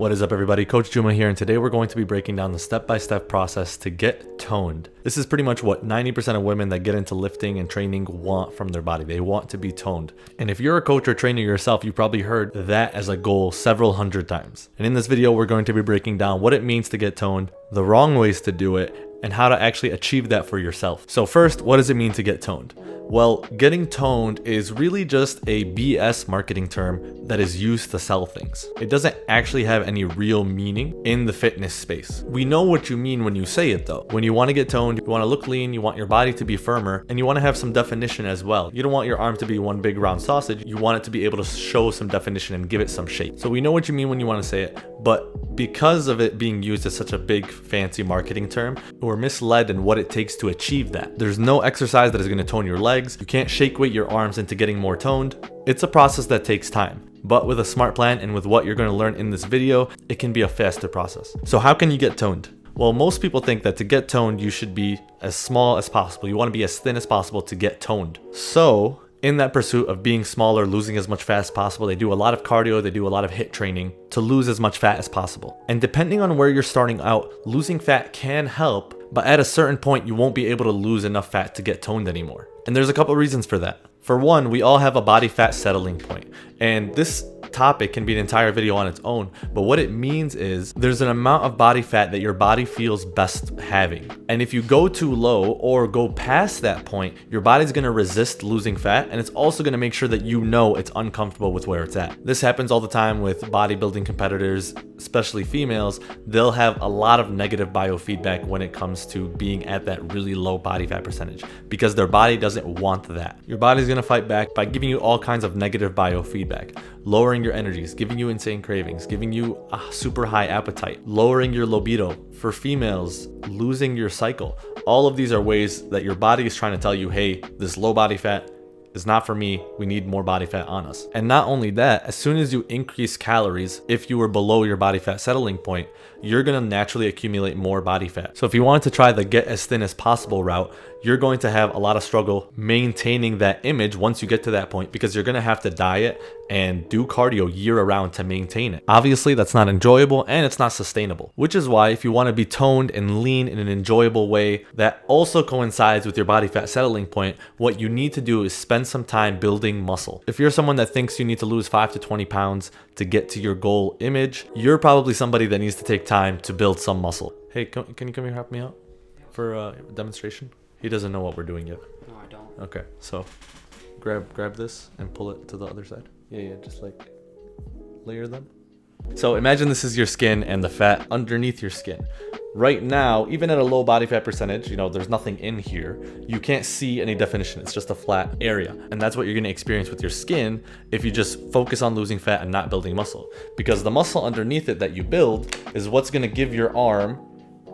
What is up, everybody? Coach Juma here, and today we're going to be breaking down the step-by-step process to get toned. This is pretty much what 90% of women that get into lifting and training want from their body. They want to be toned. And if you're a coach or trainer yourself, you probably heard that as a goal several hundred times. And in this video, we're going to be breaking down what it means to get toned, the wrong ways to do it, and how to actually achieve that for yourself. So first, what does it mean to get toned? Well, getting toned is really just a BS marketing term that is used to sell things. It doesn't actually have any real meaning in the fitness space. We know what you mean when you say it though. When you want to get toned, you want to look lean, you want your body to be firmer, and you want to have some definition as well. You don't want your arm to be one big round sausage. You want it to be able to show some definition and give it some shape. So we know what you mean when you want to say it, but because of it being used as such a big fancy marketing term, we're misled in what it takes to achieve that. There's no exercise that is going to tone your legs. You can't shake weight your arms into getting more toned. It's a process that takes time, but with a smart plan and with what you're going to learn in this video, it can be a faster process. So how can you get toned? Well, most people think that to get toned, you should be as small as possible. You want to be as thin as possible to get toned. So in that pursuit of being smaller, losing as much fat as possible, they do a lot of cardio, they do a lot of HIIT training to lose as much fat as possible. And depending on where you're starting out, losing fat can help, but at a certain point, you won't be able to lose enough fat to get toned anymore. And there's a couple reasons for that. For one, we all have a body fat settling point. And this topic can be an entire video on its own, but what it means is there's an amount of body fat that your body feels best having. And if you go too low or go past that point, your body's going to resist losing fat, and it's also going to make sure that you know it's uncomfortable with where it's at. This happens all the time with bodybuilding competitors, especially females. They'll have a lot of negative biofeedback when it comes to being at that really low body fat percentage because their body doesn't want that. Your body's going to fight back by giving you all kinds of negative biofeedback, lowering your energies, giving you insane cravings, giving you a super high appetite, lowering your libido. For females, losing your cycle. All of these are ways that your body is trying to tell you, hey, this low body fat is not for me. We need more body fat on us. And not only that, as soon as you increase calories, if you were below your body fat settling point, you're going to naturally accumulate more body fat. So if you wanted to try the get as thin as possible route, you're going to have a lot of struggle maintaining that image once you get to that point because you're going to have to diet and do cardio year around to maintain it. Obviously, that's not enjoyable and it's not sustainable, which is why if you want to be toned and lean in an enjoyable way that also coincides with your body fat settling point, what you need to do is spend some time building muscle. If you're someone that thinks you need to lose 5 to 20 pounds to get to your goal image, you're probably somebody that needs to take time to build some muscle. Hey, can you come here and help me out for a demonstration? He doesn't know what we're doing yet. No, I don't. Okay, so grab this and pull it to the other side. Yeah, just like layer them. So imagine this is your skin and the fat underneath your skin. Right now, even at a low body fat percentage, there's nothing in here. You can't see any definition. It's just a flat area. And that's what you're going to experience with your skin if you just focus on losing fat and not building muscle. Because the muscle underneath it that you build is what's going to give your arm,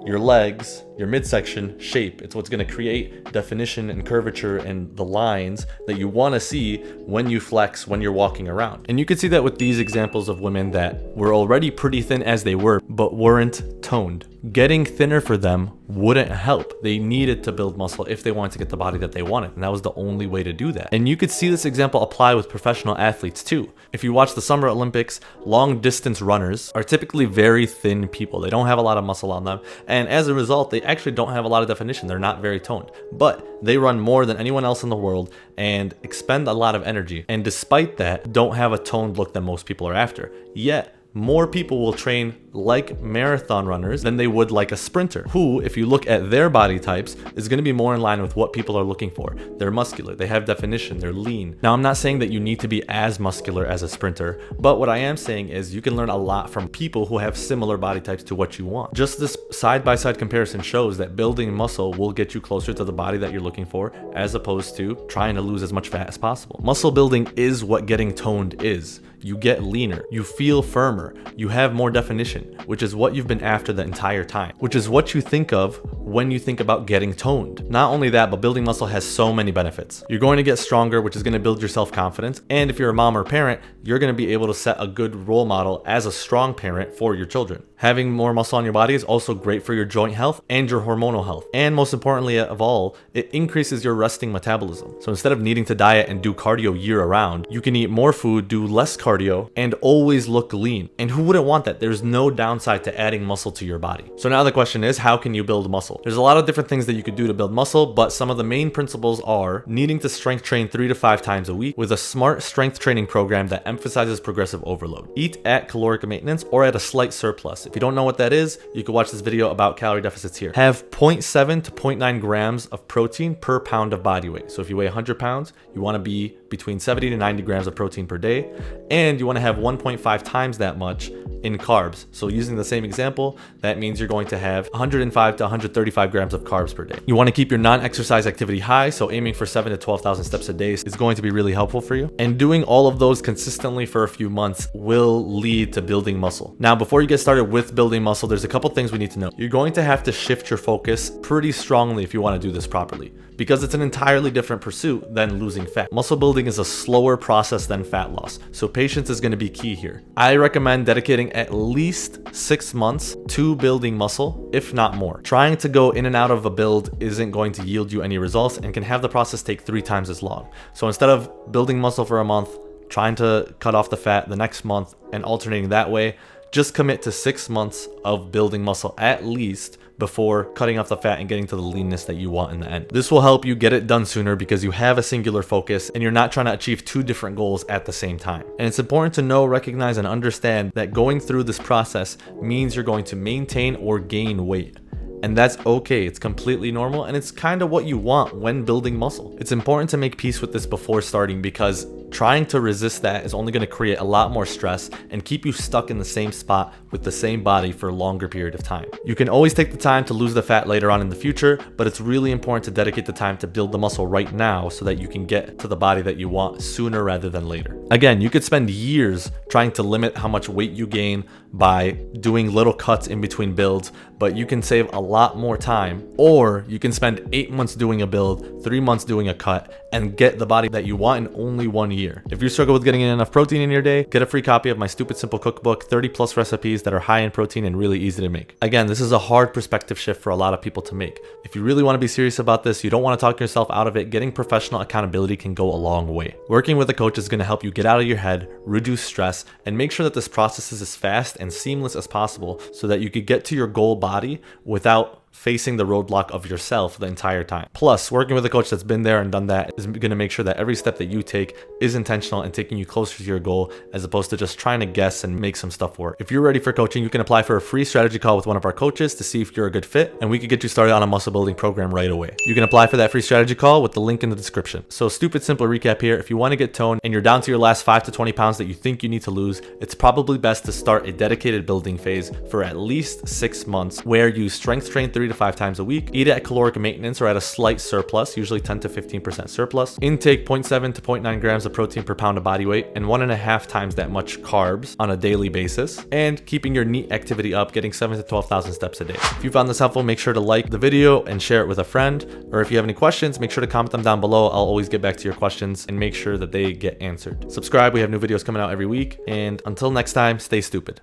your legs, your midsection shape. It's what's going to create definition and curvature and the lines that you want to see when you flex, when you're walking around. And you can see that with these examples of women that were already pretty thin as they were, but weren't toned. Getting thinner for them wouldn't help. They needed to build muscle if they wanted to get the body that they wanted. And that was the only way to do that. And you could see this example apply with professional athletes too. If you watch the Summer Olympics, long distance runners are typically very thin people. They don't have a lot of muscle on them. And as a result, they actually don't have a lot of definition. They're not very toned, but they run more than anyone else in the world and expend a lot of energy. And despite that, don't have a toned look that most people are after. Yet, more people will train like marathon runners than they would like a sprinter, who, if you look at their body types, is going to be more in line with what people are looking for. They're muscular, they have definition, they're lean. Now, I'm not saying that you need to be as muscular as a sprinter, but what I am saying is you can learn a lot from people who have similar body types to what you want. Just this side-by-side comparison shows that building muscle will get you closer to the body that you're looking for, as opposed to trying to lose as much fat as possible. Muscle building is what getting toned is. You get leaner, you feel firmer, you have more definition, which is what you've been after the entire time, which is what you think of when you think about getting toned. Not only that, but building muscle has so many benefits. You're going to get stronger, which is going to build your self-confidence. And if you're a mom or parent, you're going to be able to set a good role model as a strong parent for your children. Having more muscle on your body is also great for your joint health and your hormonal health. And most importantly of all, it increases your resting metabolism. So instead of needing to diet and do cardio year round, you can eat more food, do less cardio, and always look lean. And who wouldn't want that? There's no downside to adding muscle to your body. So now the question is, how can you build muscle? There's a lot of different things that you could do to build muscle, but some of the main principles are needing to strength train 3 to 5 times a week with a smart strength training program that emphasizes progressive overload. Eat at caloric maintenance or at a slight surplus. If you don't know what that is, you can watch this video about calorie deficits here. Have 0.7 to 0.9 grams of protein per pound of body weight. So if you weigh 100 pounds, you want to be between 70 to 90 grams of protein per day, and you want to have 1.5 times that much in carbs. So using the same example, that means you're going to have 105 to 135 grams of carbs per day. You want to keep your non-exercise activity high, so aiming for 7 to 12,000 steps a day is going to be really helpful for you. And doing all of those consistently for a few months will lead to building muscle. Now, before you get started with building muscle, there's a couple things we need to know. You're going to have to shift your focus pretty strongly if you want to do this properly, because it's an entirely different pursuit than losing fat. Muscle building is a slower process than fat loss, so patience is going to be key here. I recommend dedicating at least 6 months to building muscle, if not more. Trying to go in and out of a build isn't going to yield you any results and can have the process take 3 times as long. So instead of building muscle for a month, trying to cut off the fat the next month and alternating that way, just commit to 6 months of building muscle at least before cutting off the fat and getting to the leanness that you want in the end. This will help you get it done sooner because you have a singular focus and you're not trying to achieve 2 different goals at the same time. And it's important to know, recognize, and understand that going through this process means you're going to maintain or gain weight. And that's okay, it's completely normal, and it's kind of what you want when building muscle. It's important to make peace with this before starting, because trying to resist that is only going to create a lot more stress and keep you stuck in the same spot with the same body for a longer period of time. You can always take the time to lose the fat later on in the future, but it's really important to dedicate the time to build the muscle right now so that you can get to the body that you want sooner rather than later. Again, you could spend years trying to limit how much weight you gain by doing little cuts in between builds, but you can save a lot more time. Or you can spend 8 months doing a build, 3 months doing a cut, and get the body that you want in only 1 year. If you struggle with getting enough protein in your day, get a free copy of my Stupid Simple Cookbook, 30 plus recipes that are high in protein and really easy to make. Again, this is a hard perspective shift for a lot of people to make. If you really want to be serious about this, you don't want to talk yourself out of it, getting professional accountability can go a long way. Working with a coach is going to help you get out of your head, reduce stress, and make sure that this process is as fast and seamless as possible so that you could get to your goal body without facing the roadblock of yourself the entire time. Plus, working with a coach that's been there and done that is going to make sure that every step that you take is intentional and taking you closer to your goal, as opposed to just trying to guess and make some stuff work. If you're ready for coaching, you can apply for a free strategy call with one of our coaches to see if you're a good fit, and we could get you started on a muscle building program right away. You can apply for that free strategy call with the link in the description. So, stupid simple recap here. If you want to get toned and you're down to your last 5 to 20 pounds that you think you need to lose, it's probably best to start a dedicated building phase for at least 6 months, where you strength train 3 to 5 times a week, eat at caloric maintenance or at a slight surplus, usually 10 to 15% surplus, intake 0.7 to 0.9 grams of protein per pound of body weight, and 1.5 times that much carbs on a daily basis, and keeping your NEAT activity up, getting 7 to 12,000 steps a day. If you found this helpful, make sure to like the video and share it with a friend, or if you have any questions, make sure to comment them down below. I'll always get back to your questions and make sure that they get answered. Subscribe, we have new videos coming out every week, and until next time, stay stupid.